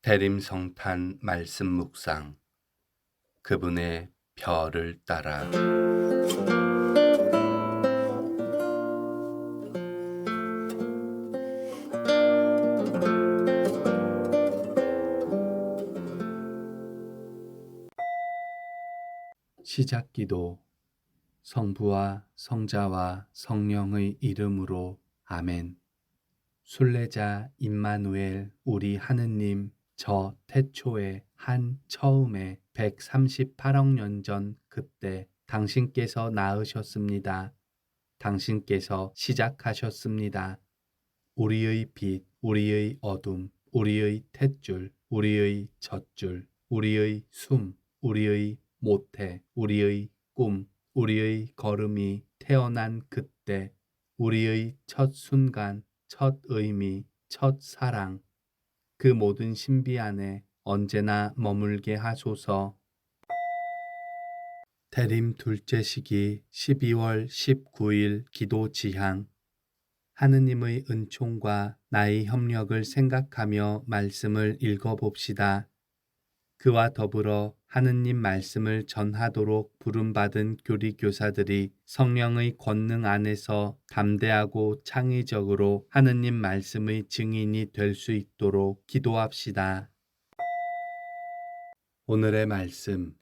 대림성탄 말씀 묵상. 그분의 별을 따라. 시작기도. 성부와 성자와 성령의 이름으로 아멘. 순례자 임마누엘 우리 하느님, 저 태초에 한 처음에 138억 년 전 그때 당신께서 낳으셨습니다. 당신께서 시작하셨습니다. 우리의 빛, 우리의 어둠, 우리의 탯줄, 우리의 젖줄, 우리의 숨, 우리의 모태, 우리의 꿈, 우리의 걸음이 태어난 그때, 우리의 첫 순간, 첫 의미, 첫 사랑, 그 모든 신비 안에 언제나 머물게 하소서. 대림 둘째 시기 12월 19일 기도 지향. 하느님의 은총과 나의 협력을 생각하며 말씀을 읽어봅시다. 그와 더불어 하느님 말씀을 전하도록 부름받은 교리교사들이 성령의 권능 안에서 담대하고 창의적으로 하느님 말씀의 증인이 될 수 있도록 기도합시다. 오늘의 말씀,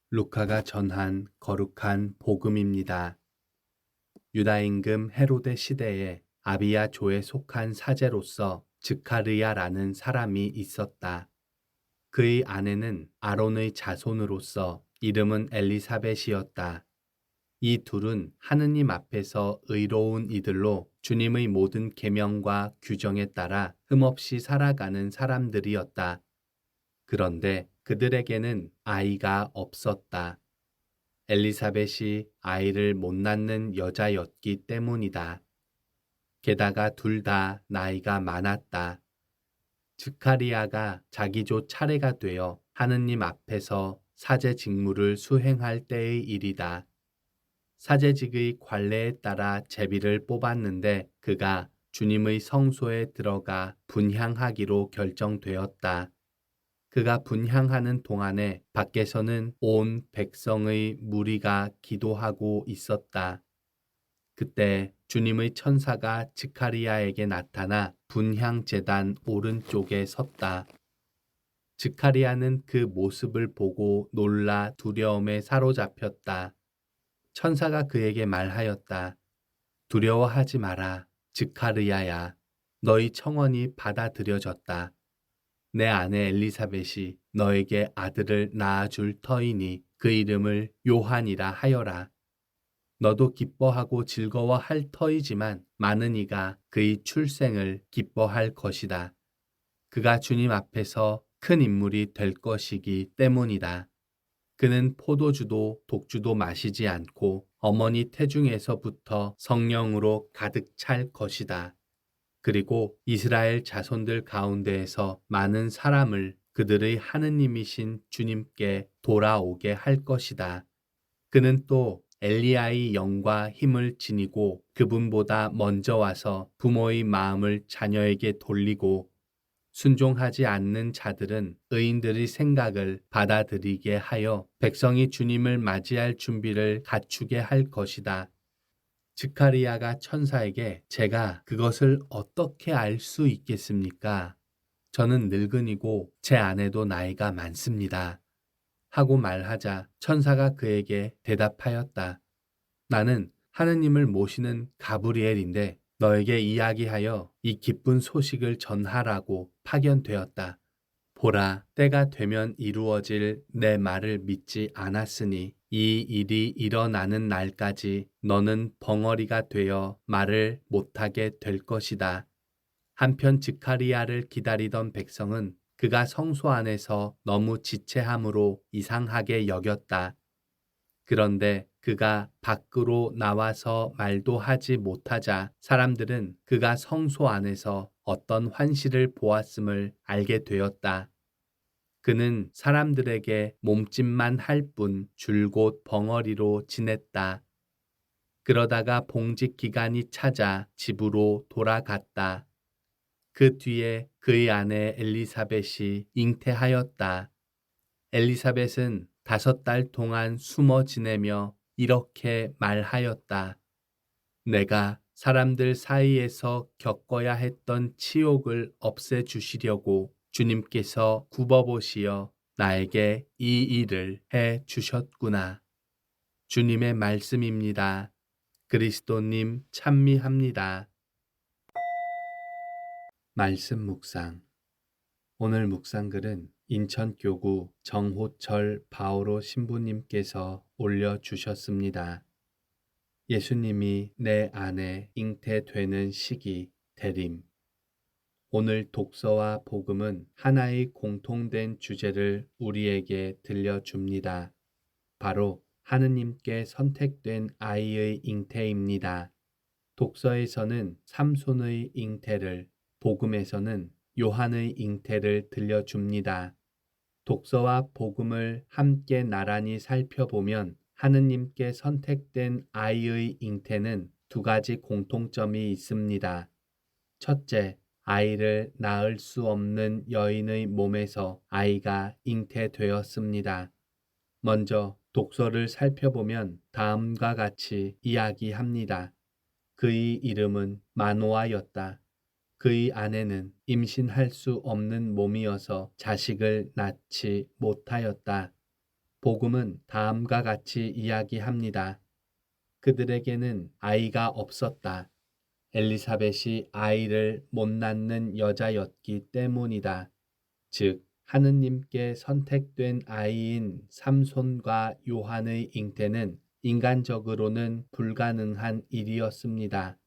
루카가 전한 거룩한 복음입니다. 유다 임금 헤로데 시대에 아비야 조에 속한 사제로서 즈카르야라는 사람이 있었다. 그의 아내는 아론의 자손으로서 이름은 엘리사벳이었다. 이 둘은 하느님 앞에서 의로운 이들로 주님의 모든 계명과 규정에 따라 흠없이 살아가는 사람들이었다. 그런데 그들에게는 아이가 없었다. 엘리사벳이 아이를 못 낳는 여자였기 때문이다. 게다가 둘 다 나이가 많았다. 즈카리야가 자기 조 차례가 되어 하느님 앞에서 사제 직무를 수행할 때의 일이다. 사제직의 관례에 따라 제비를 뽑았는데 그가 주님의 성소에 들어가 분향하기로 결정되었다. 그가 분향하는 동안에 밖에서는 온 백성의 무리가 기도하고 있었다. 그때 주님의 천사가 즈카리야에게 나타나 분향 제단 오른쪽에 섰다. 즈카리야는 그 모습을 보고 놀라 두려움에 사로잡혔다. 천사가 그에게 말하였다. 두려워하지 마라, 즈카르야야. 너희 청원이 받아들여졌다. 내 아내 엘리사벳이 너에게 아들을 낳아줄 터이니 그 이름을 요한이라 하여라. 너도 기뻐하고 즐거워할 터이지만 많은 이가 그의 출생을 기뻐할 것이다. 그가 주님 앞에서 큰 인물이 될 것이기 때문이다. 그는 포도주도 독주도 마시지 않고 어머니 태중에서부터 성령으로 가득 찰 것이다. 그리고 이스라엘 자손들 가운데에서 많은 사람을 그들의 하느님이신 주님께 돌아오게 할 것이다. 그는 또 엘리야의 영과 힘을 지니고 그분보다 먼저 와서 부모의 마음을 자녀에게 돌리고 순종하지 않는 자들은 의인들의 생각을 받아들이게 하여 백성이 주님을 맞이할 준비를 갖추게 할 것이다. 즈카리야가 천사에게 제가 그것을 어떻게 알 수 있겠습니까? 저는 늙은이고 제 아내도 나이가 많습니다. 하고 말하자 천사가 그에게 대답하였다. 나는 하느님을 모시는 가브리엘인데 너에게 이야기하여 이 기쁜 소식을 전하라고 파견되었다. 보라, 때가 되면 이루어질 내 말을 믿지 않았으니 이 일이 일어나는 날까지 너는 벙어리가 되어 말을 못하게 될 것이다. 한편 즈카리야를 기다리던 백성은 그가 성소 안에서 너무 지체함으로 이상하게 여겼다. 그런데 그가 밖으로 나와서 말도 하지 못하자 사람들은 그가 성소 안에서 어떤 환시를 보았음을 알게 되었다. 그는 사람들에게 몸짓만 할 뿐 줄곧 벙어리로 지냈다. 그러다가 봉직 기간이 차자 집으로 돌아갔다. 그 뒤에 그의 아내 엘리사벳이 잉태하였다. 엘리사벳은 5달 동안 숨어 지내며 이렇게 말하였다. 내가 사람들 사이에서 겪어야 했던 치욕을 없애주시려고 주님께서 굽어보시어 나에게 이 일을 해 주셨구나. 주님의 말씀입니다. 그리스도님 찬미합니다. 말씀 묵상. 오늘 묵상글은 인천교구 정호철 바오로 신부님께서 올려주셨습니다. 예수님이 내 안에 잉태되는 시기 대림. 오늘 독서와 복음은 하나의 공통된 주제를 우리에게 들려줍니다. 바로 하느님께 선택된 아이의 잉태입니다. 독서에서는 삼손의 잉태를, 복음에서는 요한의 잉태를 들려줍니다. 독서와 복음을 함께 나란히 살펴보면 하느님께 선택된 아이의 잉태는 2가지 공통점이 있습니다. 첫째, 아이를 낳을 수 없는 여인의 몸에서 아이가 잉태되었습니다. 먼저 독서를 살펴보면 다음과 같이 이야기합니다. 그의 이름은 마노아였다. 그의 아내는 임신할 수 없는 몸이어서 자식을 낳지 못하였다. 복음은 다음과 같이 이야기합니다. 그들에게는 아이가 없었다. 엘리사벳이 아이를 못 낳는 여자였기 때문이다. 즉, 하느님께 선택된 아이인 삼손과 요한의 잉태는 인간적으로는 불가능한 일이었습니다.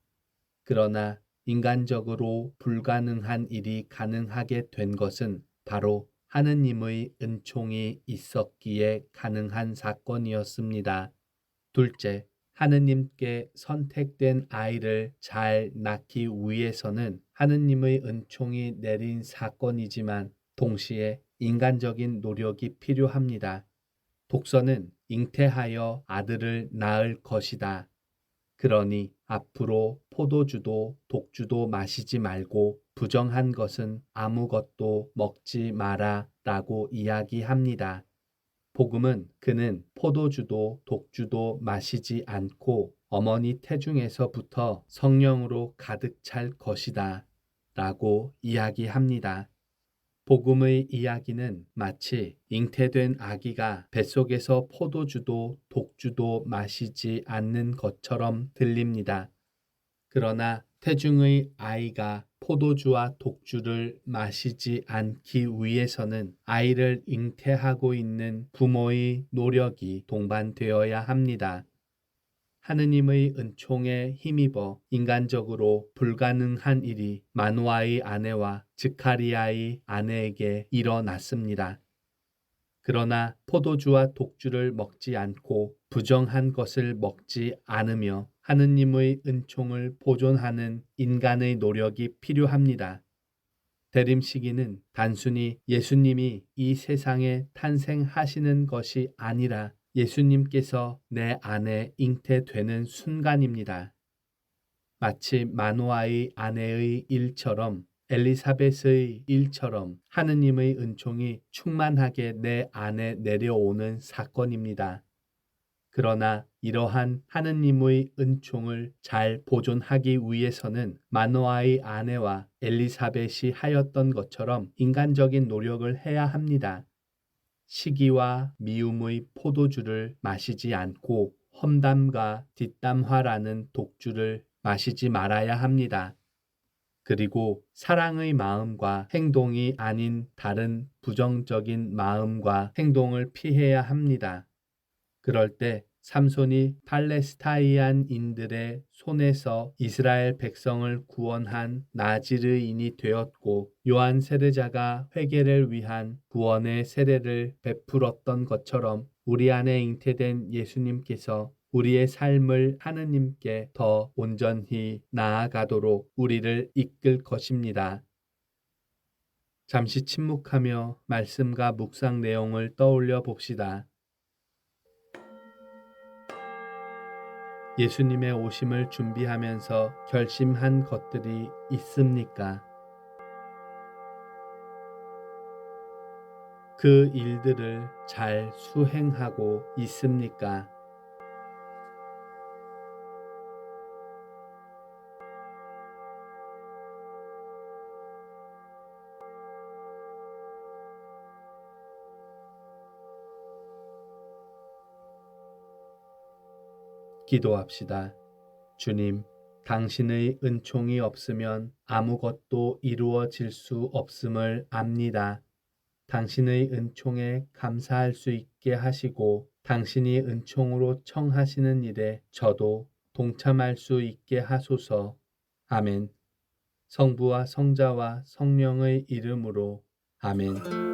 그러나 인간적으로 불가능한 일이 가능하게 된 것은 바로 하느님의 은총이 있었기에 가능한 사건이었습니다. 둘째, 하느님께 선택된 아이를 잘 낳기 위해서는 하느님의 은총이 내린 사건이지만 동시에 인간적인 노력이 필요합니다. 독서는 잉태하여 아들을 낳을 것이다. 그러니 앞으로 포도주도 독주도 마시지 말고 부정한 것은 아무것도 먹지 마라 라고 이야기합니다. 복음은 그는 포도주도 독주도 마시지 않고 어머니 태중에서부터 성령으로 가득 찰 것이다 라고 이야기합니다. 복음의 이야기는 마치 잉태된 아기가 뱃속에서 포도주도 독주도 마시지 않는 것처럼 들립니다. 그러나 태중의 아이가 포도주와 독주를 마시지 않기 위해서는 아이를 잉태하고 있는 부모의 노력이 동반되어야 합니다. 하느님의 은총에 힘입어 인간적으로 불가능한 일이 마노아의 아내와 즈카리아의 아내에게 일어났습니다. 그러나 포도주와 독주를 먹지 않고 부정한 것을 먹지 않으며 하느님의 은총을 보존하는 인간의 노력이 필요합니다. 대림 시기는 단순히 예수님이 이 세상에 탄생하시는 것이 아니라 예수님께서 내 안에 잉태되는 순간입니다. 마치 마노아의 아내의 일처럼 엘리사벳의 일처럼 하느님의 은총이 충만하게 내 안에 내려오는 사건입니다. 그러나 이러한 하느님의 은총을 잘 보존하기 위해서는 마노아의 아내와 엘리사벳이 하였던 것처럼 인간적인 노력을 해야 합니다. 시기와 미움의 포도주를 마시지 않고 험담과 뒷담화라는 독주를 마시지 말아야 합니다. 그리고 사랑의 마음과 행동이 아닌 다른 부정적인 마음과 행동을 피해야 합니다. 그럴 때 삼손이 팔레스타인인들의 손에서 이스라엘 백성을 구원한 나지르인이 되었고 요한 세례자가 회개를 위한 구원의 세례를 베풀었던 것처럼 우리 안에 잉태된 예수님께서 우리의 삶을 하느님께 더 온전히 나아가도록 우리를 이끌 것입니다. 잠시 침묵하며 말씀과 묵상 내용을 떠올려 봅시다. 예수님의 오심을 준비하면서 결심한 것들이 있습니까? 그 일들을 잘 수행하고 있습니까? 기도합시다. 주님, 당신의 은총이 없으면 아무것도 이루어질 수 없음을 압니다. 당신의 은총에 감사할 수 있게 하시고 당신이 은총으로 청하시는 일에 저도 동참할 수 있게 하소서. 아멘. 성부와 성자와 성령의 이름으로 아멘.